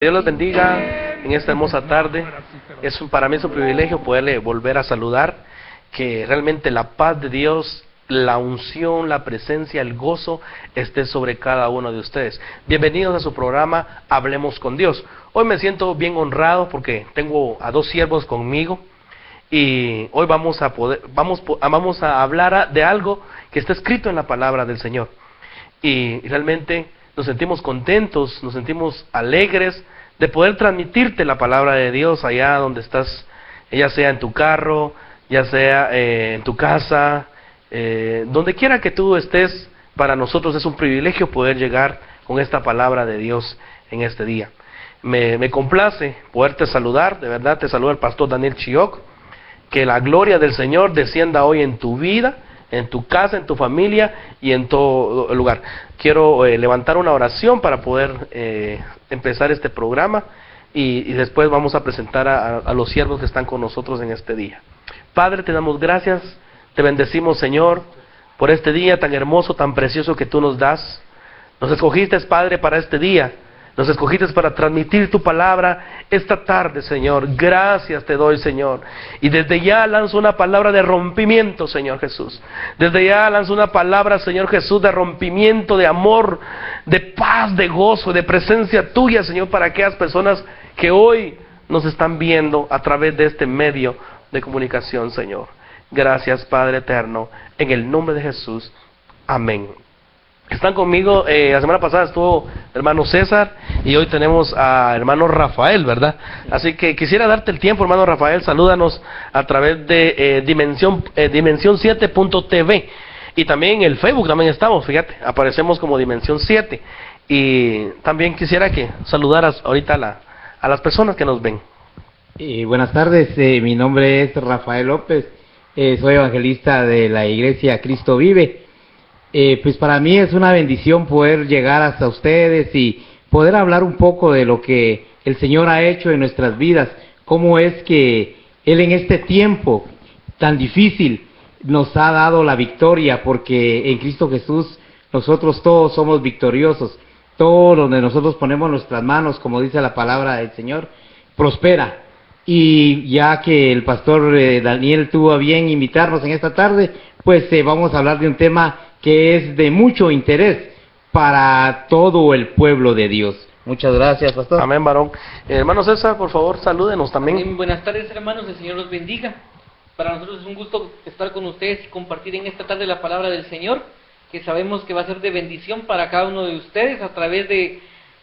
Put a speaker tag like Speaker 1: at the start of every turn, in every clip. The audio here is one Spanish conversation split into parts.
Speaker 1: Dios los bendiga en esta hermosa tarde. Para mí es un privilegio poderle volver a saludar, que realmente la paz de Dios, la unción, la presencia, el gozo esté sobre cada uno de ustedes. Bienvenidos a su programa Hablemos con Dios. Hoy me siento bien honrado porque tengo a dos siervos conmigo y hoy vamos a hablar de algo que está escrito en la palabra del Señor. Y realmente nos sentimos contentos, nos sentimos alegres de poder transmitirte la palabra de Dios allá donde estás, ya sea en tu carro, ya sea en tu casa, donde quiera que tú estés. Para nosotros es un privilegio poder llegar con esta palabra de Dios en este día. Me complace poderte saludar, de verdad te saluda el pastor Daniel Chioc. Que la gloria del Señor descienda hoy en tu vida, en tu casa, en tu familia y en todo el lugar. Quiero levantar una oración para poder empezar este programa y después vamos a presentar a los siervos que están con nosotros en este día. Padre, te damos gracias, te bendecimos, Señor, por este día tan hermoso, tan precioso que tú nos das. Nos escogiste, Padre, para este día. Nos escogiste para transmitir tu palabra esta tarde, Señor. Gracias te doy, Señor. Y desde ya lanzo una palabra de rompimiento, Señor Jesús. Desde ya lanzo una palabra, Señor Jesús, de rompimiento, de amor, de paz, de gozo, de presencia tuya, Señor, para aquellas personas que hoy nos están viendo a través de este medio de comunicación, Señor. Gracias, Padre eterno, en el nombre de Jesús. Amén. Están conmigo, la semana pasada estuvo hermano César y hoy tenemos a hermano Rafael, ¿verdad? Así que quisiera darte el tiempo, hermano Rafael, salúdanos a través de Dimensión7.tv y también en el Facebook también estamos, fíjate, aparecemos como Dimensión 7 y también quisiera que saludaras ahorita a las personas que nos ven.
Speaker 2: Buenas tardes, mi nombre es Rafael López, soy evangelista de la iglesia Cristo Vive. Pues para mí es una bendición poder llegar hasta ustedes y poder hablar un poco de lo que el Señor ha hecho en nuestras vidas, cómo es que Él en este tiempo tan difícil nos ha dado la victoria, porque en Cristo Jesús nosotros todos somos victoriosos. Todo donde nosotros ponemos nuestras manos, como dice la palabra del Señor, prospera. Y ya que el pastor Daniel tuvo a bien invitarnos en esta tarde, pues vamos a hablar de un tema que es de mucho interés para todo el pueblo de Dios. Muchas gracias, pastor.
Speaker 1: Amén, varón. Hermano César, por favor, salúdenos también.
Speaker 3: Bien, buenas tardes, hermanos, el Señor los bendiga. Para nosotros es un gusto estar con ustedes y compartir en esta tarde la palabra del Señor, que sabemos que va a ser de bendición para cada uno de ustedes a través de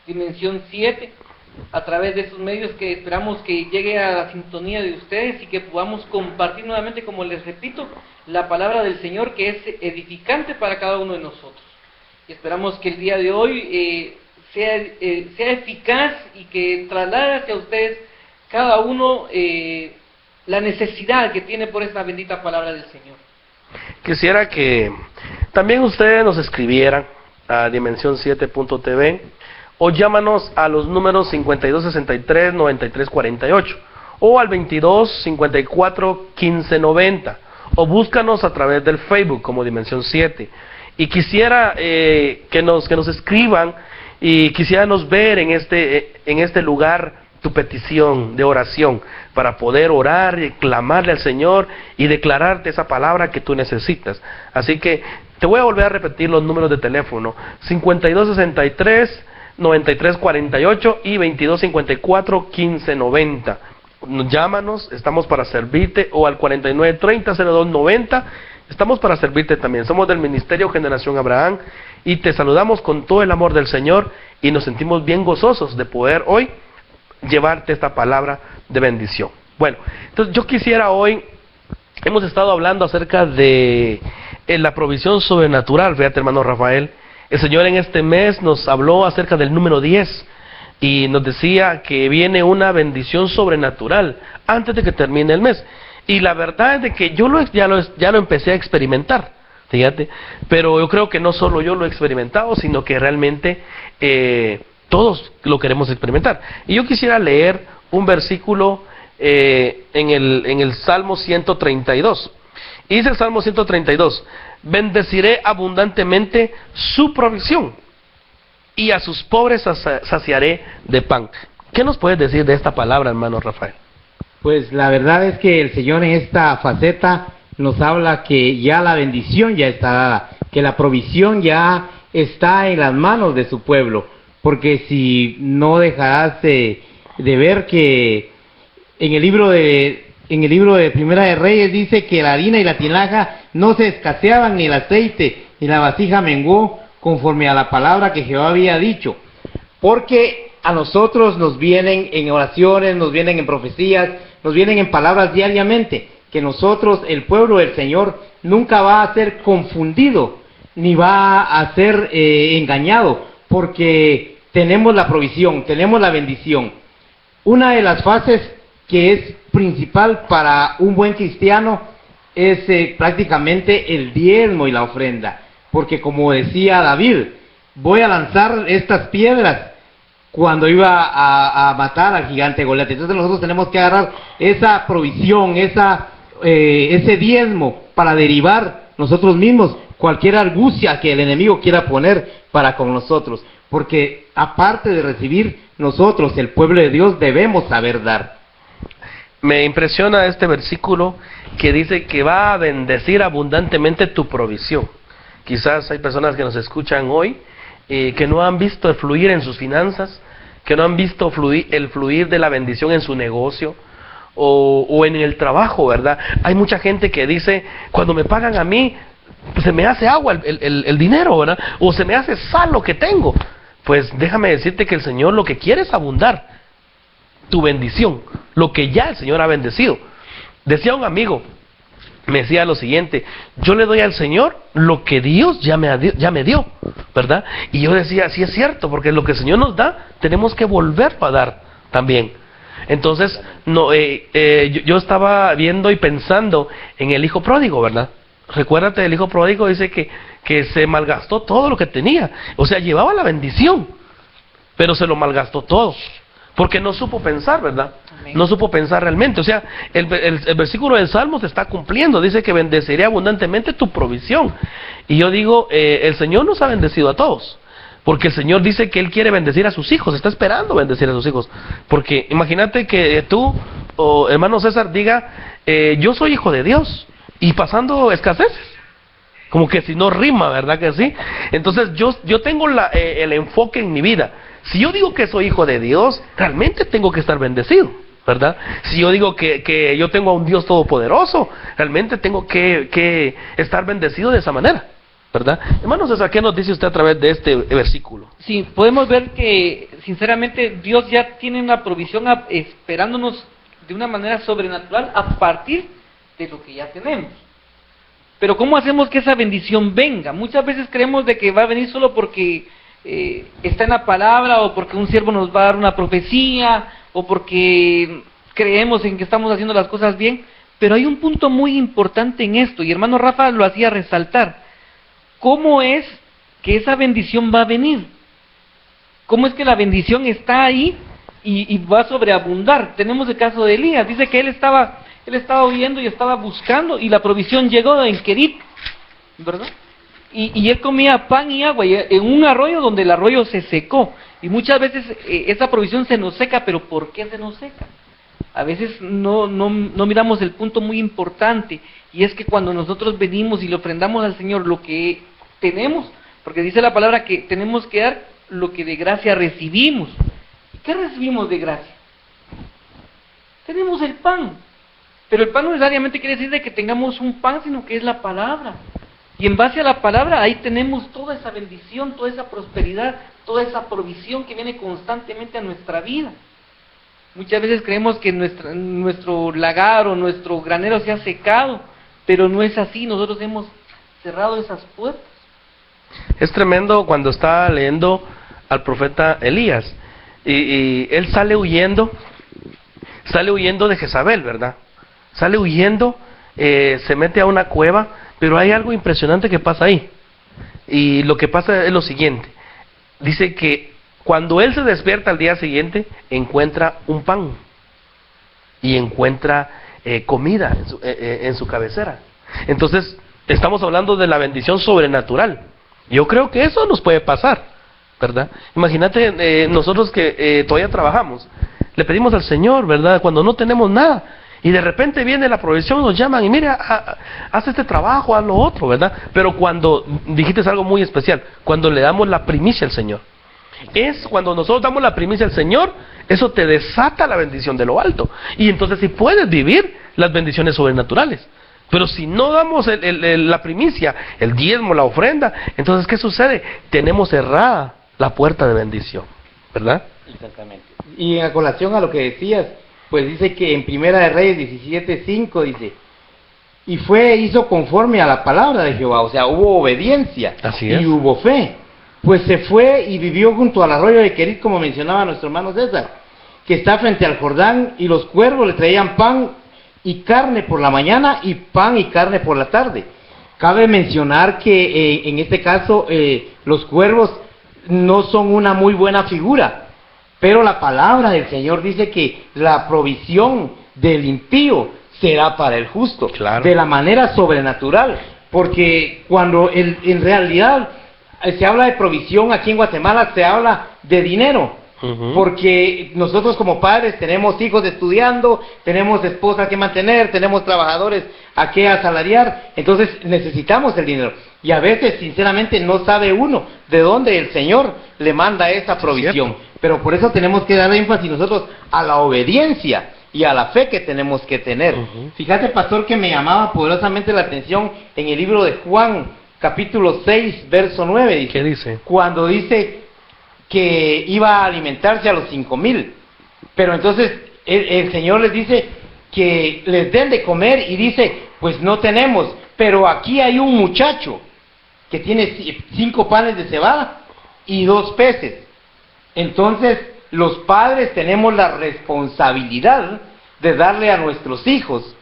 Speaker 3: Dimensión 7, a través de esos medios que esperamos que llegue a la sintonía de ustedes y que podamos compartir nuevamente, como les repito, la palabra del Señor, que es edificante para cada uno de nosotros. Y esperamos que el día de hoy sea eficaz y que traslade hacia ustedes cada uno la necesidad que tiene por esta bendita palabra del Señor.
Speaker 1: Quisiera que también ustedes nos escribieran a Dimensión7.tv o llámanos a los números 5263-9348 o al 2254-1590 o búscanos a través del Facebook como Dimensión 7. Y quisiera que nos escriban y quisiéramos ver en este lugar tu petición de oración para poder orar y clamarle al Señor y declararte esa palabra que tú necesitas. Así que te voy a volver a repetir los números de teléfono: 5263-9348 y 2254-1590. Llámanos, estamos para servirte, o al 4930-0290, estamos para servirte también. Somos del Ministerio Generación Abraham y te saludamos con todo el amor del Señor y nos sentimos bien gozosos de poder hoy llevarte esta palabra de bendición. Bueno, entonces yo quisiera hoy, hemos estado hablando acerca de la provisión sobrenatural, fíjate, hermano Rafael. El Señor en este mes nos habló acerca del número 10 y nos decía que viene una bendición sobrenatural antes de que termine el mes. Y la verdad es de que yo ya lo empecé a experimentar, fíjate, pero yo creo que no solo yo lo he experimentado, sino que realmente todos lo queremos experimentar. Y yo quisiera leer un versículo en el Salmo 132. Y dice el Salmo 132: bendeciré abundantemente su provisión y a sus pobres saciaré de pan. ¿Qué nos puedes decir de esta palabra, hermano Rafael?
Speaker 2: Pues la verdad es que el Señor en esta faceta nos habla que ya la bendición ya está dada, que la provisión ya está en las manos de su pueblo, porque si no dejarás de ver que en el libro de Primera de Reyes dice que la harina y la tinaja no se escaseaban, ni el aceite ni la vasija menguó, conforme a la palabra que Jehová había dicho. Porque a nosotros nos vienen en oraciones, nos vienen en profecías, nos vienen en palabras diariamente, que nosotros, el pueblo del Señor, nunca va a ser confundido, ni va a ser engañado, porque tenemos la provisión, tenemos la bendición. Una de las fases que es principal para un buen cristiano es prácticamente el diezmo y la ofrenda, porque como decía David, voy a lanzar estas piedras cuando iba a matar al gigante Goliat. Entonces nosotros tenemos que agarrar esa provisión, ese diezmo para derivar nosotros mismos cualquier argucia que el enemigo quiera poner para con nosotros, porque aparte de recibir, nosotros, el pueblo de Dios, debemos saber dar.
Speaker 1: Me impresiona este versículo que dice que va a bendecir abundantemente tu provisión. Quizás hay personas que nos escuchan hoy que no han visto el fluir en sus finanzas, que no han visto el fluir de la bendición en su negocio o en el trabajo, ¿verdad? Hay mucha gente que dice, cuando me pagan a mí, se me hace agua el dinero, ¿verdad? O se me hace sal lo que tengo. Pues déjame decirte que el Señor lo que quiere es abundar tu bendición, lo que ya el Señor ha bendecido. Decía un amigo, me decía lo siguiente: yo le doy al Señor lo que Dios ya me dio, ¿verdad? Y yo decía, sí es cierto, porque lo que el Señor nos da, tenemos que volver a dar también. Entonces, yo estaba viendo y pensando en el hijo pródigo, ¿verdad? Recuérdate del hijo pródigo, dice que se malgastó todo lo que tenía. O sea, llevaba la bendición, pero se lo malgastó todo, porque no supo pensar, ¿verdad? Amén. No supo pensar realmente. O sea, el versículo del Salmo se está cumpliendo. Dice que bendeciré abundantemente tu provisión. Y yo digo, el Señor nos ha bendecido a todos, porque el Señor dice que Él quiere bendecir a sus hijos, está esperando bendecir a sus hijos. Porque imagínate que tú, o hermano César, diga, yo soy hijo de Dios, y pasando escaseces, como que si no rima, ¿verdad que sí? Entonces yo tengo el enfoque en mi vida. Si yo digo que soy hijo de Dios, realmente tengo que estar bendecido, ¿verdad? Si yo digo que yo tengo a un Dios todopoderoso, realmente tengo que estar bendecido de esa manera, ¿verdad? Hermano César, ¿qué nos dice usted a través de este versículo?
Speaker 3: Sí, podemos ver que sinceramente Dios ya tiene una provisión esperándonos de una manera sobrenatural a partir de lo que ya tenemos. Pero ¿cómo hacemos que esa bendición venga? Muchas veces creemos de que va a venir solo porque está en la palabra, o porque un siervo nos va a dar una profecía, o porque creemos en que estamos haciendo las cosas bien. Pero hay un punto muy importante en esto, y hermano Rafa lo hacía resaltar. ¿Cómo es que esa bendición va a venir? ¿Cómo es que la bendición está ahí y va a sobreabundar? Tenemos el caso de Elías. Dice que él estaba huyendo y estaba buscando, y la provisión llegó en Querit, ¿verdad? Y él comía pan y agua en un arroyo donde el arroyo se secó. Y muchas veces esa provisión se nos seca. ¿Pero por qué se nos seca? A veces no miramos el punto muy importante, y es que cuando nosotros venimos y le ofrendamos al Señor lo que tenemos, porque dice la palabra que tenemos que dar lo que de gracia recibimos. ¿Y qué recibimos de gracia? Tenemos el pan. Pero el pan no necesariamente quiere decir de que tengamos un pan, sino que es la palabra. Y en base a la palabra, ahí tenemos toda esa bendición, toda esa prosperidad, toda esa provisión que viene constantemente a nuestra vida. Muchas veces creemos que nuestro lagar o nuestro granero se ha secado, pero no es así. Nosotros hemos cerrado esas puertas.
Speaker 1: Es tremendo cuando está leyendo al profeta Elías, y él sale huyendo de Jezabel, ¿verdad? Sale huyendo, se mete a una cueva, pero hay algo impresionante que pasa ahí. Y lo que pasa es lo siguiente. Dice que cuando él se despierta al día siguiente, encuentra un pan y encuentra comida en su cabecera. Entonces, estamos hablando de la bendición sobrenatural. Yo creo que eso nos puede pasar, ¿verdad? Imagínate nosotros que todavía trabajamos, le pedimos al Señor, ¿verdad? Cuando no tenemos nada, y de repente viene la provisión, nos llaman y mira, haz este trabajo, haz lo otro, ¿verdad? Pero cuando, dijiste algo muy especial, cuando le damos la primicia al Señor, es cuando nosotros damos la primicia al Señor, eso te desata la bendición de lo alto, y entonces sí puedes vivir las bendiciones sobrenaturales. Pero si no damos la primicia, el diezmo, la ofrenda, entonces ¿qué sucede? Tenemos cerrada la puerta de bendición, ¿verdad?
Speaker 2: Exactamente. Y en colación a lo que decías, pues dice que en Primera de Reyes 17:5 dice, y hizo conforme a la palabra de Jehová, o sea, hubo obediencia.
Speaker 1: Así es.
Speaker 2: Y hubo fe. Pues se fue y vivió junto al arroyo de Querit, como mencionaba nuestro hermano César, que está frente al Jordán, y los cuervos le traían pan y carne por la mañana, y pan y carne por la tarde. Cabe mencionar que en este caso los cuervos no son una muy buena figura, pero la palabra del Señor dice que la provisión del impío será para el justo,
Speaker 1: claro,
Speaker 2: de la manera sobrenatural, porque cuando en realidad se habla de provisión aquí en Guatemala, se habla de dinero. Porque nosotros como padres tenemos hijos estudiando, tenemos esposas que mantener, tenemos trabajadores a que asalariar, entonces necesitamos el dinero. Y a veces, sinceramente, no sabe uno de dónde el Señor le manda esa provisión. Pero por eso tenemos que dar énfasis nosotros a la obediencia y a la fe que tenemos que tener. Fíjate, pastor, que me llamaba poderosamente la atención en el libro de Juan, capítulo 6, verso 9. Dice,
Speaker 1: ¿qué dice?
Speaker 2: Cuando dice que iba a alimentarse a los 5,000, pero entonces el Señor les dice que les den de comer, y dice, pues no tenemos, pero aquí hay un muchacho que tiene 5 panes de cebada y 2 peces. Entonces los padres tenemos la responsabilidad de darle a nuestros hijos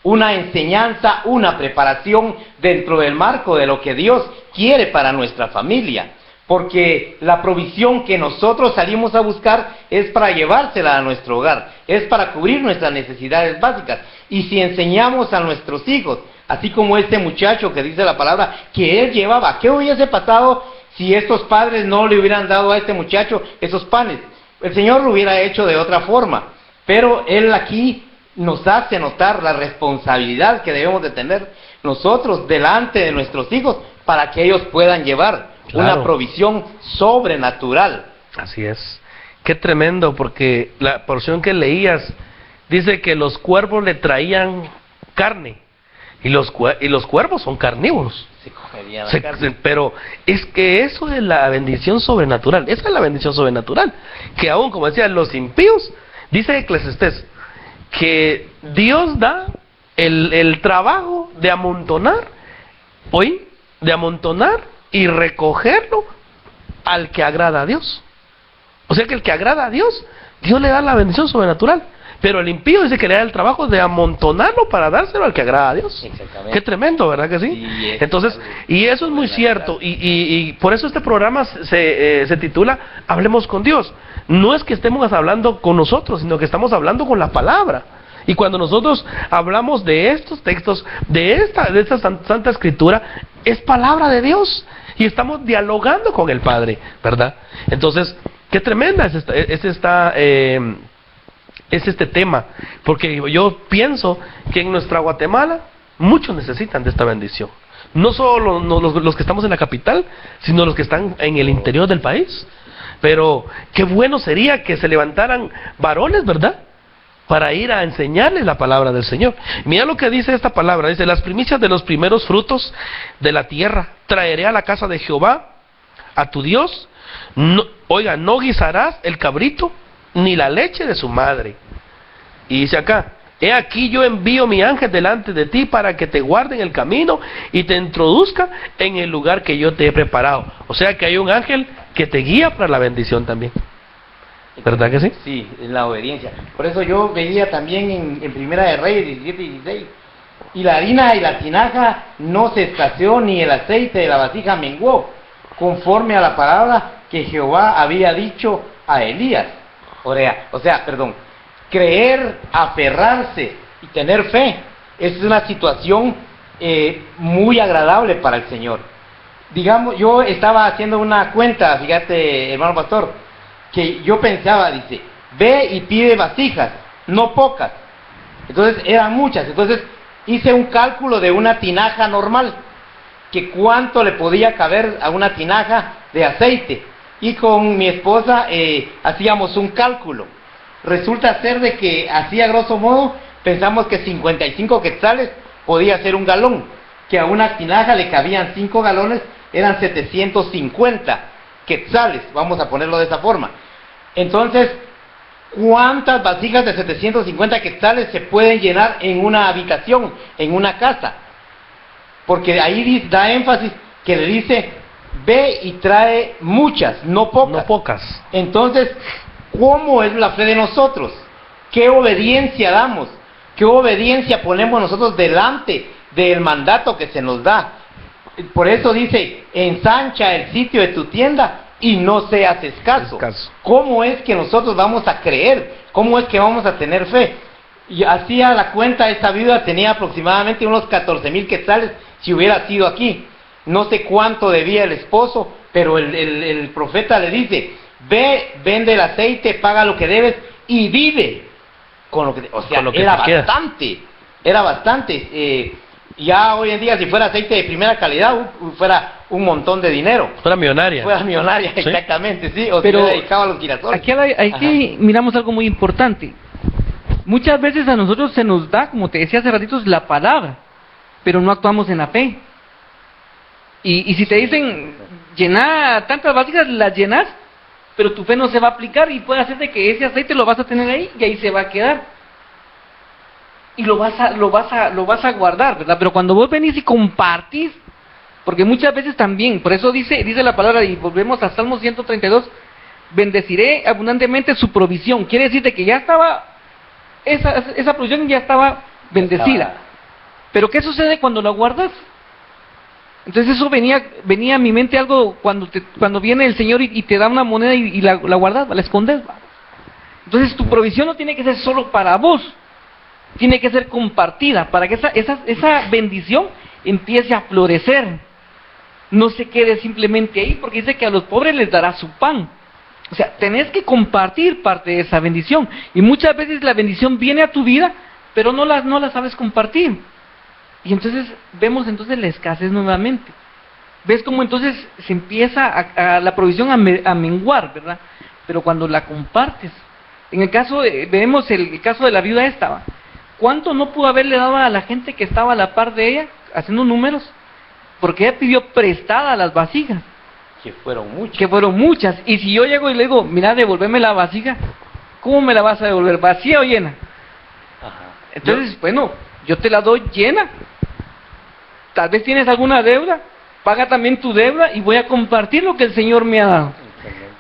Speaker 2: una enseñanza, una preparación dentro del marco de lo que Dios quiere para nuestra familia. Porque la provisión que nosotros salimos a buscar es para llevársela a nuestro hogar, es para cubrir nuestras necesidades básicas. Y si enseñamos a nuestros hijos, así como este muchacho que dice la palabra, que él llevaba, ¿qué hubiese pasado si estos padres no le hubieran dado a este muchacho esos panes? El Señor lo hubiera hecho de otra forma, pero Él aquí nos hace notar la responsabilidad que debemos de tener nosotros delante de nuestros hijos para que ellos puedan llevar una provisión sobrenatural.
Speaker 1: Así es. Qué tremendo, porque la porción que leías dice que los cuervos le traían carne, y los cuervos son carnívoros.
Speaker 2: Se comerían la carne.
Speaker 1: Pero es que eso es la bendición sobrenatural. Esa es la bendición sobrenatural. Que aún, como decían los impíos, dice Eclesiastés, que Dios da el trabajo de amontonar, y recogerlo al que agrada a Dios. O sea que el que agrada a Dios, Dios le da la bendición sobrenatural. Pero el impío dice que le da el trabajo de amontonarlo para dárselo al que agrada a Dios.
Speaker 2: Exactamente.
Speaker 1: Qué tremendo, ¿verdad que sí?
Speaker 2: Sí,
Speaker 1: entonces, y eso es muy cierto. Y por eso este programa se titula Hablemos con Dios. No es que estemos hablando con nosotros, sino que estamos hablando con la palabra. Y cuando nosotros hablamos de estos textos, de esta Santa Escritura, es palabra de Dios. Y estamos dialogando con el Padre, ¿verdad? Entonces, qué tremenda es este tema. Porque yo pienso que en nuestra Guatemala muchos necesitan de esta bendición. No solo los que estamos en la capital, sino los que están en el interior del país. Pero qué bueno sería que se levantaran varones, ¿verdad?, para ir a enseñarles la palabra del Señor. Mira lo que dice esta palabra, dice: las primicias de los primeros frutos de la tierra traeré a la casa de Jehová, a tu Dios. No guisarás el cabrito, ni la leche de su madre. Y dice acá: he aquí yo envío mi ángel delante de ti para que te guarde en el camino y te introduzca en el lugar que yo te he preparado. O sea que hay un ángel que te guía para la bendición también. ¿Verdad que sí?
Speaker 2: Sí, en la obediencia. Por eso yo veía también en Primera de Reyes 17 y 16. Y la harina y la tinaja no se escaseó, ni el aceite de la vasija menguó, conforme a la palabra que Jehová había dicho a Elías. Creer, aferrarse y tener fe es una situación muy agradable para el Señor. digamos, yo estaba haciendo una cuenta, fíjate, hermano pastor, que yo pensaba, dice, ve y pide vasijas, no pocas. Entonces eran muchas, entonces hice un cálculo de una tinaja normal, que cuánto le podía caber a una tinaja de aceite, y con mi esposa hacíamos un cálculo. Resulta ser de que, así a grosso modo, pensamos que 55 quetzales podía ser un galón, que a una tinaja le cabían 5 galones, eran 750 quetzales, vamos a ponerlo de esa forma. Entonces, ¿cuántas vasijas de 750 quetzales se pueden llenar en una habitación, en una casa? Porque ahí da énfasis que le dice, ve y trae muchas, no pocas.
Speaker 1: No pocas.
Speaker 2: Entonces, ¿cómo es la fe de nosotros? ¿Qué obediencia damos? ¿Qué obediencia ponemos nosotros delante del mandato que se nos da? Por eso dice, ensancha el sitio de tu tienda y no seas escaso. ¿Cómo es que nosotros vamos a creer? ¿Cómo es que vamos a tener fe? Y hacía la cuenta, esta viuda tenía aproximadamente unos 14,000 quetzales si hubiera sido aquí. No sé cuánto debía el esposo, pero el profeta le dice, ve, vende el aceite, paga lo que debes y vive con lo que... O sea, era bastante. Ya hoy en día, si fuera aceite de primera calidad, fuera un montón de dinero.
Speaker 1: Fuera millonaria.
Speaker 2: ¿Sí? Exactamente, sí. O
Speaker 3: pero
Speaker 2: se dedicaba a los girasoles.
Speaker 3: Aquí miramos algo muy importante. Muchas veces a nosotros se nos da, como te decía hace ratitos, la palabra, pero no actuamos en la fe. Y si te dicen, llenar tantas vasijas, las llenas, pero tu fe no se va a aplicar y puede hacer de que ese aceite lo vas a tener ahí y ahí se va a quedar. Y lo vas a guardar, ¿verdad? Pero cuando vos venís y compartís, porque muchas veces también, por eso dice la palabra, y volvemos a Salmo 132, bendeciré abundantemente su provisión. Quiere decir de que ya estaba, esa provisión ya estaba bendecida. Pero ¿qué sucede cuando la guardas? Entonces eso venía a mi mente algo cuando viene el Señor y te da una moneda y la guardas, la escondes. Entonces tu provisión no tiene que ser solo para vos, tiene que ser compartida para que esa bendición empiece a florecer. No se quede simplemente ahí, porque dice que a los pobres les dará su pan. O sea, tenés que compartir parte de esa bendición. Y muchas veces la bendición viene a tu vida, pero no la sabes compartir. Y entonces vemos la escasez nuevamente. Ves cómo entonces se empieza a la provisión a menguar, ¿verdad? Pero cuando la compartes. En el caso vemos el caso de la viuda esta. ¿Cuánto no pudo haberle dado a la gente que estaba a la par de ella, haciendo números? Porque ella pidió prestada las vasijas.
Speaker 2: Que fueron muchas.
Speaker 3: Y si yo llego y le digo, mira, devuélveme la vasija, ¿cómo me la vas a devolver? ¿Vacía o llena?
Speaker 2: Ajá.
Speaker 3: Entonces, yo te la doy llena. Tal vez tienes alguna deuda, paga también tu deuda y voy a compartir lo que el Señor me ha dado.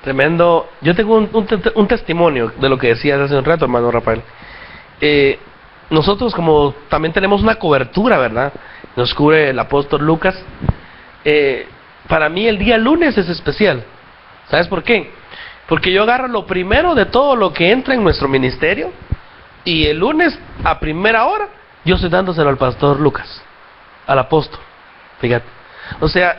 Speaker 1: Tremendo. Yo tengo un testimonio de lo que decías hace un rato, hermano Rafael. Nosotros como también tenemos una cobertura, ¿verdad? Nos cubre el apóstol Lucas. Para mí el día lunes es especial. ¿Sabes por qué? Porque yo agarro lo primero de todo lo que entra en nuestro ministerio y el lunes a primera hora yo estoy dándoselo al pastor Lucas, al apóstol. Fíjate. O sea,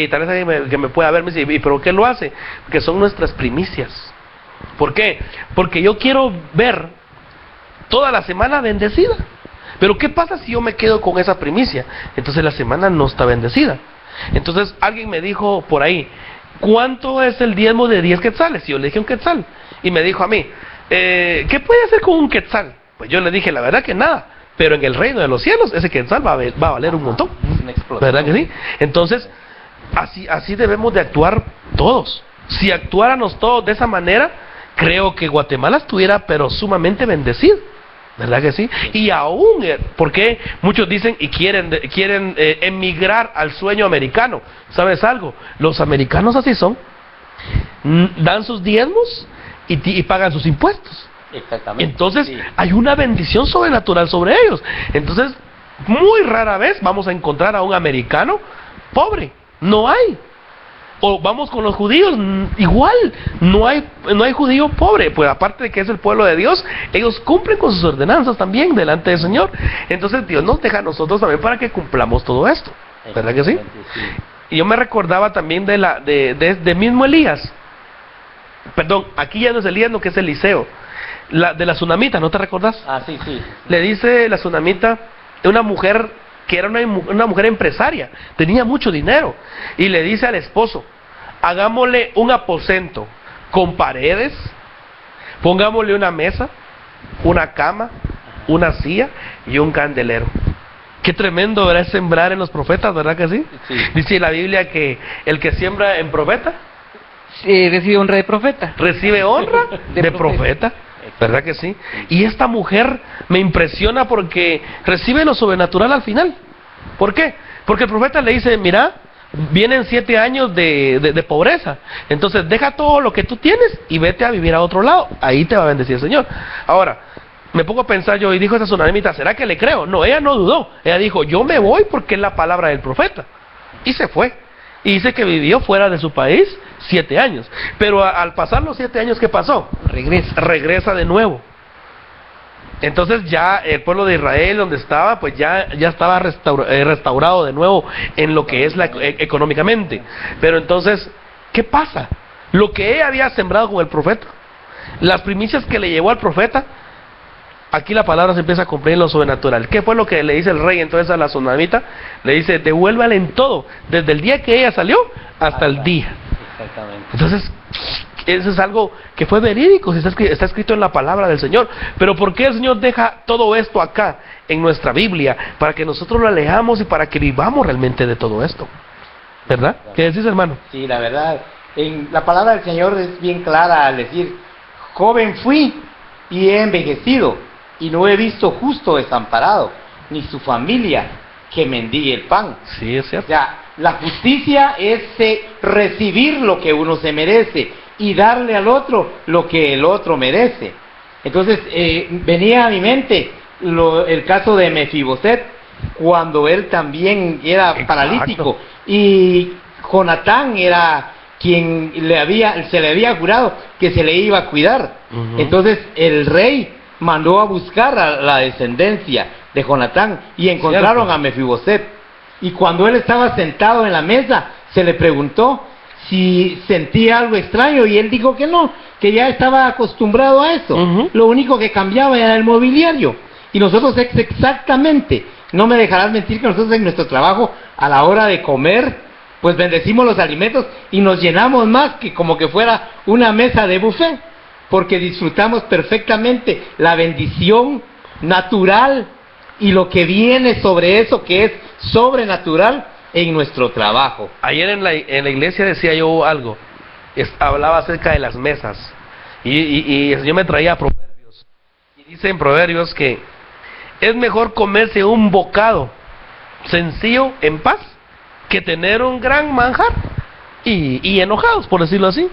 Speaker 1: tal vez alguien que me pueda ver me dice, ¿y pero qué lo hace? Porque son nuestras primicias. ¿Por qué? Porque yo quiero ver toda la semana bendecida. Pero ¿qué pasa si yo me quedo con esa primicia? Entonces la semana no está bendecida. Entonces alguien me dijo por ahí, ¿cuánto es el diezmo de 10 quetzales? Y yo le dije un quetzal. Y me dijo a mí, ¿qué puede hacer con un quetzal? Pues yo le dije, la verdad que nada. Pero en el reino de los cielos, ese quetzal va a valer un montón. ¿Verdad que sí? Entonces, así debemos de actuar todos. Si actuáramos todos de esa manera, creo que Guatemala estuviera pero sumamente bendecido. ¿Verdad que sí? Y aún, porque muchos dicen y quieren emigrar al sueño americano. ¿Sabes algo? Los americanos así son. Dan sus diezmos y pagan sus impuestos.
Speaker 2: Exactamente.
Speaker 1: Entonces, hay una bendición sobrenatural sobre ellos. Entonces, muy rara vez vamos a encontrar a un americano pobre. No hay. O vamos con los judíos, igual, no hay judío pobre, pues aparte de que es el pueblo de Dios, ellos cumplen con sus ordenanzas también delante del Señor. Entonces Dios nos deja a nosotros también para que cumplamos todo esto, ¿verdad que sí? Y yo me recordaba también de mismo Elías. Perdón, aquí ya no es Elías, no, que es Eliseo. De la tsunamita, ¿no te recordás?
Speaker 2: Ah, sí, sí.
Speaker 1: Le dice la tsunamita, una mujer que era una mujer empresaria, tenía mucho dinero, y le dice al esposo, hagámosle un aposento con paredes, pongámosle una mesa, una cama, una silla y un candelero. Qué tremendo era sembrar en los profetas, ¿verdad que sí?
Speaker 2: Sí.
Speaker 1: Dice la Biblia que el que siembra en profeta
Speaker 3: Recibe honra de profeta.
Speaker 1: recibe honra de profeta, ¿verdad que sí? Y esta mujer me impresiona porque recibe lo sobrenatural al final. ¿Por qué? Porque el profeta le dice, mira, vienen 7 años de pobreza, entonces deja todo lo que tú tienes y vete a vivir a otro lado, ahí te va a bendecir el Señor. Ahora, me pongo a pensar yo, y dijo esa tsunamita, ¿será que le creo? No, ella no dudó, ella dijo, yo me voy porque es la palabra del profeta, y se fue. Y dice que vivió fuera de su país 7 años, pero al pasar los 7 años, ¿qué pasó? Regresa de nuevo. Entonces ya el pueblo de Israel, donde estaba, pues ya estaba restaurado de nuevo en lo que es económicamente. Pero entonces, ¿qué pasa? Lo que ella había sembrado con el profeta, las primicias que le llevó al profeta, aquí la palabra se empieza a cumplir en lo sobrenatural. ¿Qué fue lo que le dice el rey entonces a la tsunamita? Le dice, devuélvale en todo, desde el día que ella salió hasta el día.
Speaker 2: Exactamente.
Speaker 1: Entonces, eso es algo que fue verídico, está escrito en la palabra del Señor. Pero ¿por qué el Señor deja todo esto acá en nuestra Biblia? Para que nosotros lo alejamos y para que vivamos realmente de todo esto, ¿verdad? ¿Qué decís, hermano?
Speaker 2: Sí, la verdad, en la palabra del Señor es bien clara al decir, joven fui y he envejecido, y no he visto justo desamparado, ni su familia que mendigue el pan.
Speaker 1: Sí, es
Speaker 2: O
Speaker 1: cierto.
Speaker 2: sea, la justicia es recibir lo que uno se merece y darle al otro lo que el otro merece. Entonces, venía a mi mente el caso de Mefiboset, cuando él también era
Speaker 1: Exacto.
Speaker 2: paralítico, y Jonatán era quien se le había jurado que se le iba a cuidar.
Speaker 1: Ujú.
Speaker 2: Entonces, el rey mandó a buscar a la descendencia de Jonatán y encontraron a Mefiboset. Y cuando él estaba sentado en la mesa, se le preguntó si sentía algo extraño, y él dijo que no, que ya estaba acostumbrado a eso.
Speaker 1: Ujú.
Speaker 2: Lo único que cambiaba era el mobiliario. Y nosotros exactamente, no me dejarás mentir que nosotros en nuestro trabajo, a la hora de comer, pues bendecimos los alimentos y nos llenamos más que como que fuera una mesa de buffet, porque disfrutamos perfectamente la bendición natural y lo que viene sobre eso, que es sobrenatural en nuestro trabajo.
Speaker 1: Ayer en la iglesia decía yo algo, hablaba acerca de las mesas, y el Señor me traía Proverbios, y dice en Proverbios que es mejor comerse un bocado sencillo en paz que tener un gran manjar y enojados, por decirlo así.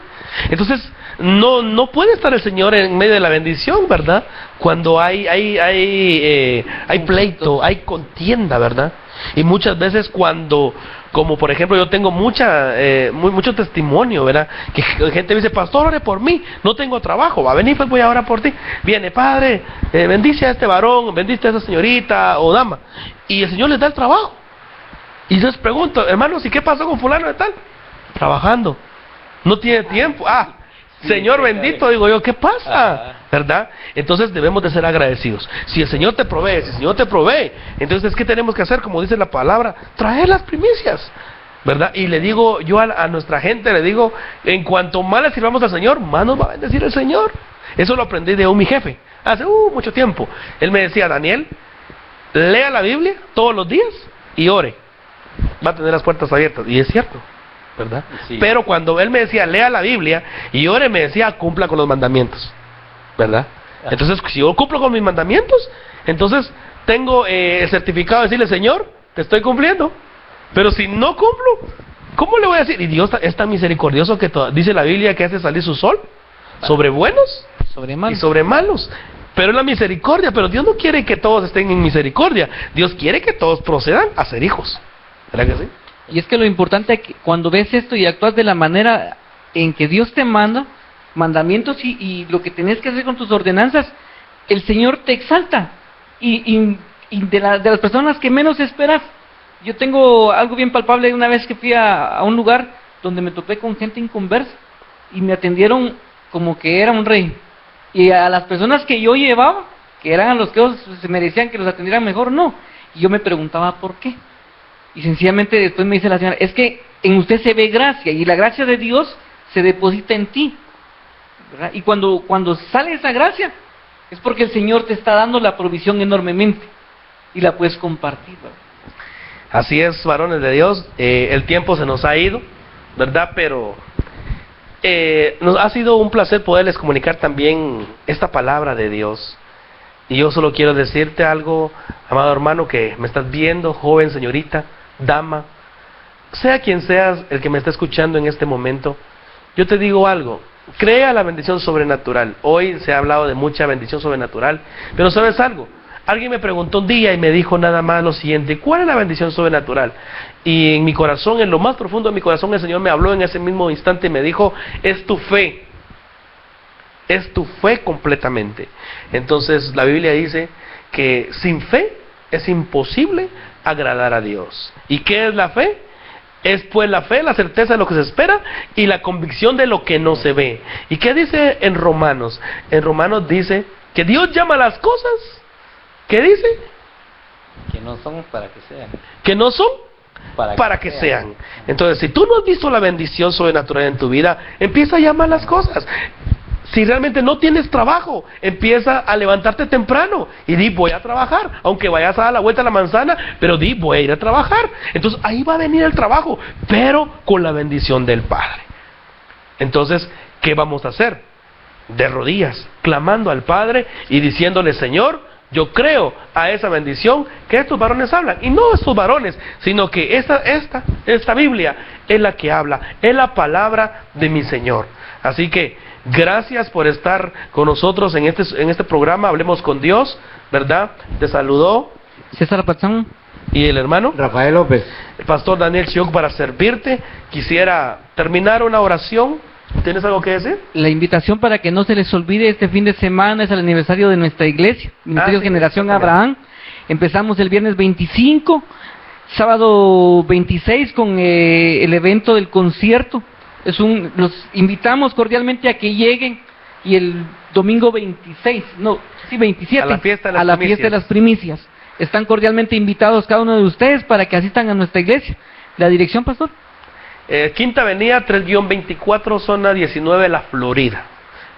Speaker 1: Entonces no puede estar el Señor en medio de la bendición, ¿verdad? Cuando hay pleito, hay contienda, ¿verdad? Y muchas veces cuando, como por ejemplo yo tengo mucho testimonio, ¿verdad? Que gente me dice, pastor, ore por mí, no tengo trabajo, va a venir, pues voy a orar por ti. Viene, padre, bendice a este varón, bendice a esa señorita o dama, y el Señor les da el trabajo. Y yo les pregunto, hermanos, ¿y qué pasó con fulano de tal? Trabajando, no tiene tiempo. Señor bendito, digo yo, ¿qué pasa? ¿Verdad? Entonces debemos de ser agradecidos. Si el Señor te provee, entonces ¿qué tenemos que hacer? Como dice la palabra, traer las primicias, ¿verdad? Y le digo yo a nuestra gente, le digo, en cuanto más le sirvamos al Señor, más nos va a bendecir el Señor. Eso lo aprendí de mi jefe, hace mucho tiempo. Él me decía, Daniel, lea la Biblia todos los días y ore, va a tener las puertas abiertas. Y es cierto, ¿verdad?
Speaker 2: Sí.
Speaker 1: Pero cuando él me decía, lea la Biblia y ore, me decía, cumpla con los mandamientos, ¿verdad? Entonces, si yo cumplo con mis mandamientos, entonces tengo el certificado de decirle, Señor, te estoy cumpliendo. Pero si no cumplo, ¿cómo le voy a decir? Y Dios es tan misericordioso que dice la Biblia que hace salir su sol sobre buenos y sobre malos. Pero es la misericordia, pero Dios no quiere que todos estén en misericordia. Dios quiere que todos procedan a ser hijos. ¿Verdad que sí?
Speaker 3: Y es que lo importante es que cuando ves esto y actúas de la manera en que Dios te manda, mandamientos y lo que tenés que hacer con tus ordenanzas, el Señor te exalta. Y de las personas que menos esperas, Yo tengo algo bien palpable una vez que fui a un lugar donde me topé con gente inconversa y me atendieron como que era un rey. Y a las personas que yo llevaba, que eran los que se merecían que los atendieran mejor, no. Y yo me preguntaba por qué. Y sencillamente después me dice la señora, es que en usted se ve gracia y la gracia de Dios se deposita en ti, ¿verdad? Y cuando sale esa gracia es porque el Señor te está dando la provisión enormemente y la puedes compartir, ¿verdad?
Speaker 1: Así es, varones de Dios, el tiempo se nos ha ido, ¿verdad? Pero nos ha sido un placer poderles comunicar también esta palabra de Dios. Y yo solo quiero decirte algo, amado hermano, que me estás viendo, joven, señorita, dama, sea quien seas el que me está escuchando en este momento, yo te digo algo, crea la bendición sobrenatural. Hoy se ha hablado de mucha bendición sobrenatural, pero ¿sabes algo? Alguien me preguntó un día y me dijo nada más lo siguiente, ¿cuál es la bendición sobrenatural? Y en mi corazón, en lo más profundo de mi corazón, el Señor me habló en ese mismo instante y me dijo, es tu fe. Es tu fe completamente. Entonces la Biblia dice que sin fe es imposible agradar a Dios. ¿Y qué es la fe? Es pues la fe, la certeza de lo que se espera y la convicción de lo que no se ve. ¿Y qué dice en Romanos? En Romanos dice que Dios llama las cosas, ¿qué dice?
Speaker 2: Que no son para que sean.
Speaker 1: Que no son para que sean. Entonces, si tú no has visto la bendición sobrenatural en tu vida, empieza a llamar las cosas. Si realmente no tienes trabajo, empieza a levantarte temprano y di, voy a trabajar, aunque vayas a dar la vuelta a la manzana, pero di, voy a ir a trabajar. Entonces ahí va a venir el trabajo, pero con la bendición del Padre. Entonces, ¿qué vamos a hacer? De rodillas, clamando al Padre y diciéndole, Señor, yo creo a esa bendición que estos varones hablan. Y no estos varones, sino que esta Biblia es la que habla, es la palabra de mi Señor. Así que gracias por estar con nosotros en este programa, Hablemos con Dios, ¿verdad? Te saludó
Speaker 3: César Pachán
Speaker 1: y el hermano
Speaker 2: Rafael López.
Speaker 1: el pastor Daniel Chiok para servirte. Quisiera terminar una oración. ¿Tienes algo que decir?
Speaker 3: La invitación para que no se les olvide, este fin de semana es el aniversario de nuestra iglesia, Ministerio
Speaker 1: sí,
Speaker 3: Generación Abraham. Empezamos el viernes 25, sábado 26 con el evento del concierto. Los invitamos cordialmente a que lleguen, y el domingo 27,
Speaker 1: a la fiesta
Speaker 3: de las primicias. Están cordialmente invitados cada uno de ustedes para que asistan a nuestra iglesia. ¿La dirección, pastor?
Speaker 1: Quinta Avenida 3-24, zona 19, La Florida.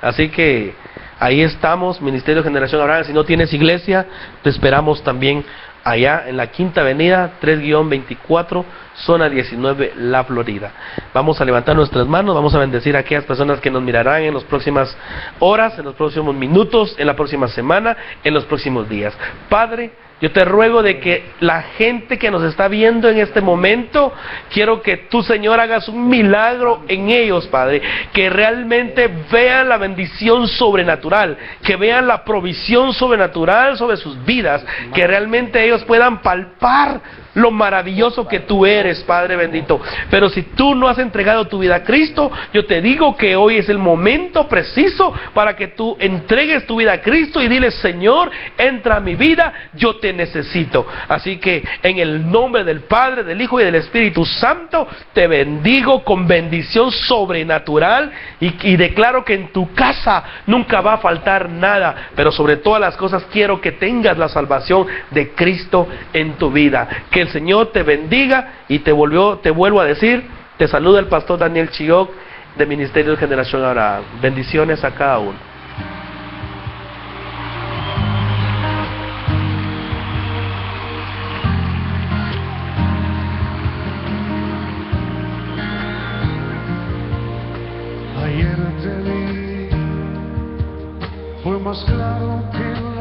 Speaker 1: Así que ahí estamos, Ministerio Generación Abraham. Si no tienes iglesia, te esperamos también allá en la Quinta Avenida 3-24, zona 19, La Florida. Vamos a levantar nuestras manos, vamos a bendecir a aquellas personas que nos mirarán en las próximas horas, en los próximos minutos, en la próxima semana, en los próximos días. Padre, yo te ruego de que la gente que nos está viendo en este momento, quiero que tú, Señor, hagas un milagro en ellos, Padre, que realmente vean la bendición sobrenatural, que vean la provisión sobrenatural sobre sus vidas, que realmente ellos puedan palpar lo maravilloso que tú eres, Padre bendito. Pero si tú no has entregado tu vida a Cristo, yo te digo que hoy es el momento preciso para que tú entregues tu vida a Cristo y dile, Señor, entra a mi vida, yo te necesito. Así que en el nombre del Padre, del Hijo y del Espíritu Santo, te bendigo con bendición sobrenatural y declaro que en tu casa nunca va a faltar nada, pero sobre todas las cosas quiero que tengas la salvación de Cristo en tu vida. Que el Señor te bendiga y te vuelvo a decir, te saluda el pastor Daniel Chiok de Ministerio de Generación Abraham. Bendiciones a cada uno.
Speaker 4: Ayer te vi, fue más claro que